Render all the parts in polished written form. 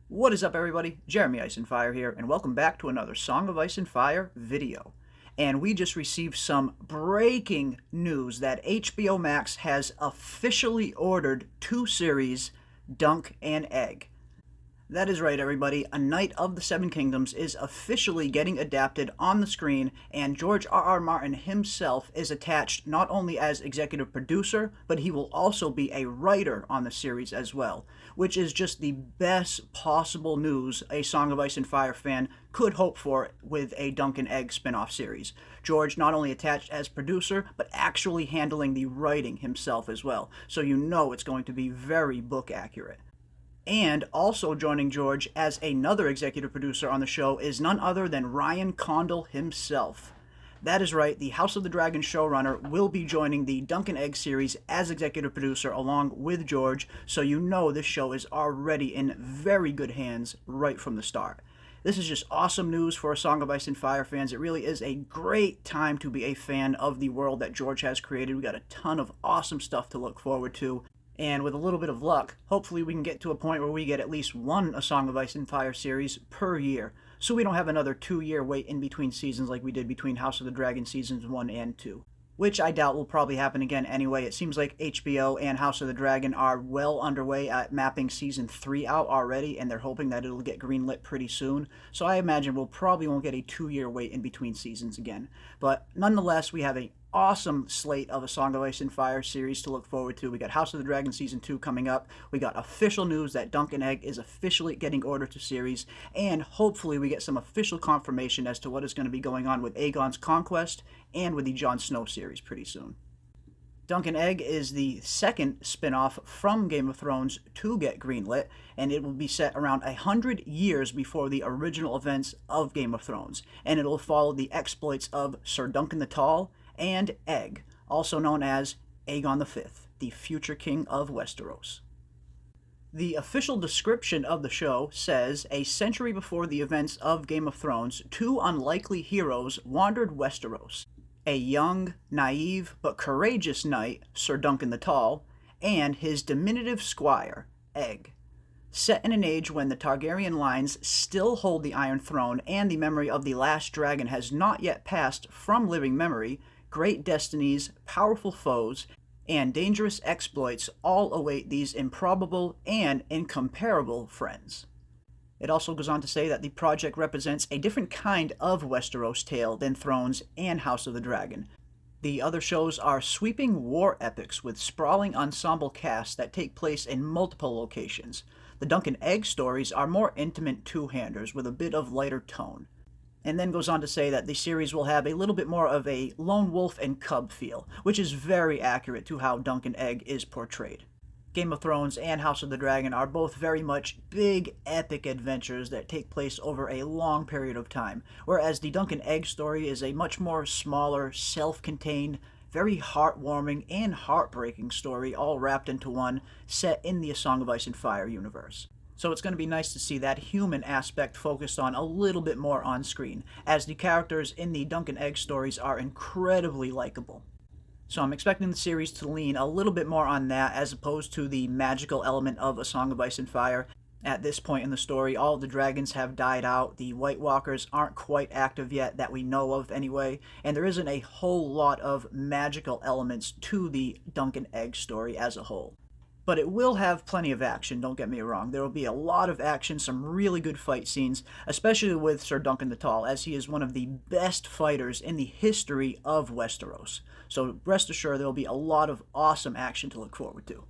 What is up, everybody? Jeremy Ice and Fire here, and welcome back to another Song of Ice and Fire video. And we just received some breaking news that HBO Max has officially ordered two series, Dunk and Egg. That is right, everybody. A Knight of the Seven Kingdoms is officially getting adapted on the screen, and George R.R. Martin himself is attached not only as executive producer, but he will also be a writer on the series as well, which is just the best possible news a Song of Ice and Fire fan could hope for with a Dunk and Egg spin-off series. George not only attached as producer, but actually handling the writing himself as well, so you know it's going to be very book accurate. And also joining George as another executive producer on the show is none other than Ryan Condal himself. That is right, the House of the Dragon showrunner will be joining the Dunk and Egg series as executive producer along with George, so you know this show is already in very good hands right from the start. This is just awesome news for Song of Ice and Fire fans. It really is a great time to be a fan of the world that George has created. We got a ton of awesome stuff to look forward to. And with a little bit of luck, hopefully we can get to a point where we get at least one A Song of Ice and Fire series per year, so we don't have another 2-year wait in between seasons like we did between House of the Dragon seasons 1 and 2. Which I doubt will probably happen again anyway. It seems like HBO and House of the Dragon are well underway at mapping season 3 out already, and they're hoping that it'll get greenlit pretty soon. So I imagine we'll probably won't get a 2-year wait in between seasons again. But nonetheless, we have an awesome slate of A Song of Ice and Fire series to look forward to. We got House of the Dragon Season 2 coming up. We got official news that Dunk and Egg is officially getting ordered to series. And hopefully we get some official confirmation as to what is going to be going on with Aegon's Conquest and with the Jon Snow series pretty soon. Dunk and Egg is the second spin-off from Game of Thrones to get greenlit, and it will be set around 100 years before the original events of Game of Thrones. And it will follow the exploits of Sir Duncan the Tall and Egg, also known as Aegon V, the future king of Westeros. The official description of the show says, a century before the events of Game of Thrones, two unlikely heroes wandered Westeros. A young, naive, but courageous knight, Sir Duncan the Tall, and his diminutive squire, Egg. Set in an age when the Targaryen lines still hold the Iron Throne and the memory of the last dragon has not yet passed from living memory, great destinies, powerful foes, and dangerous exploits all await these improbable and incomparable friends. It also goes on to say that the project represents a different kind of Westeros tale than Thrones and House of the Dragon. The other shows are sweeping war epics with sprawling ensemble casts that take place in multiple locations. The Dunk and Egg stories are more intimate two-handers with a bit of lighter tone. And then goes on to say that the series will have a little bit more of a lone wolf and cub feel, which is very accurate to how Dunk and Egg is portrayed. Game of Thrones and House of the Dragon are both very much big, epic adventures that take place over a long period of time, whereas the Dunk and Egg story is a much more smaller, self-contained, very heartwarming and heartbreaking story all wrapped into one, set in the A Song of Ice and Fire universe. So it's going to be nice to see that human aspect focused on a little bit more on screen, as the characters in the Dunk and Egg stories are incredibly likable. So I'm expecting the series to lean a little bit more on that as opposed to the magical element of A Song of Ice and Fire. At this point in the story, all of the dragons have died out, the White Walkers aren't quite active yet that we know of anyway, and there isn't a whole lot of magical elements to the Dunk and Egg story as a whole. But it will have plenty of action, don't get me wrong. There will be a lot of action, some really good fight scenes, especially with Sir Duncan the Tall, as he is one of the best fighters in the history of Westeros. So rest assured there will be a lot of awesome action to look forward to.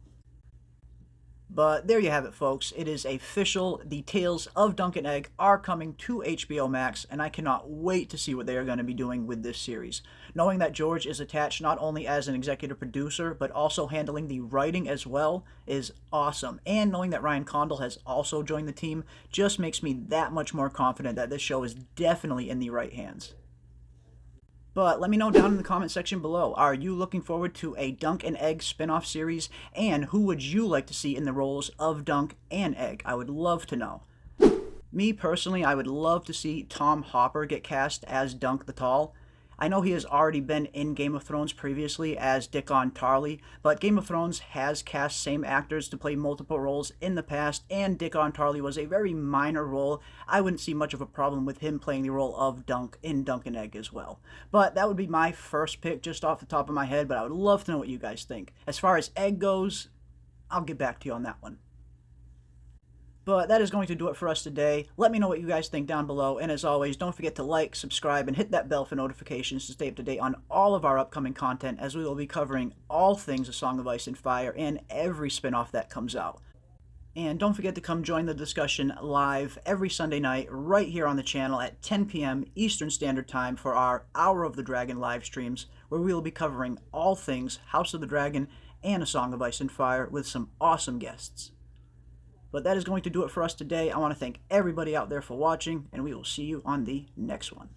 But there you have it, folks. It is official. The tales of Dunk and Egg are coming to HBO Max, and I cannot wait to see what they are going to be doing with this series. Knowing that George is attached not only as an executive producer, but also handling the writing as well is awesome. And knowing that Ryan Condal has also joined the team just makes me that much more confident that this show is definitely in the right hands. But let me know down in the comment section below, are you looking forward to a Dunk and Egg spin-off series? And who would you like to see in the roles of Dunk and Egg? I would love to know. Me personally, I would love to see Tom Hopper get cast as Dunk the Tall. I know he has already been in Game of Thrones previously as Dickon Tarly, but Game of Thrones has cast same actors to play multiple roles in the past, and Dickon Tarly was a very minor role. I wouldn't see much of a problem with him playing the role of Dunk in Dunk and Egg as well. But that would be my first pick just off the top of my head, but I would love to know what you guys think. As far as Egg goes, I'll get back to you on that one. But that is going to do it for us today. Let me know what you guys think down below, and as always, don't forget to like, subscribe, and hit that bell for notifications to stay up to date on all of our upcoming content, as we will be covering all things A Song of Ice and Fire and every spin-off that comes out. And don't forget to come join the discussion live every Sunday night right here on the channel at 10 p.m. Eastern Standard Time for our Hour of the Dragon live streams, where we will be covering all things House of the Dragon and A Song of Ice and Fire with some awesome guests. But that is going to do it for us today. I want to thank everybody out there for watching, and we will see you on the next one.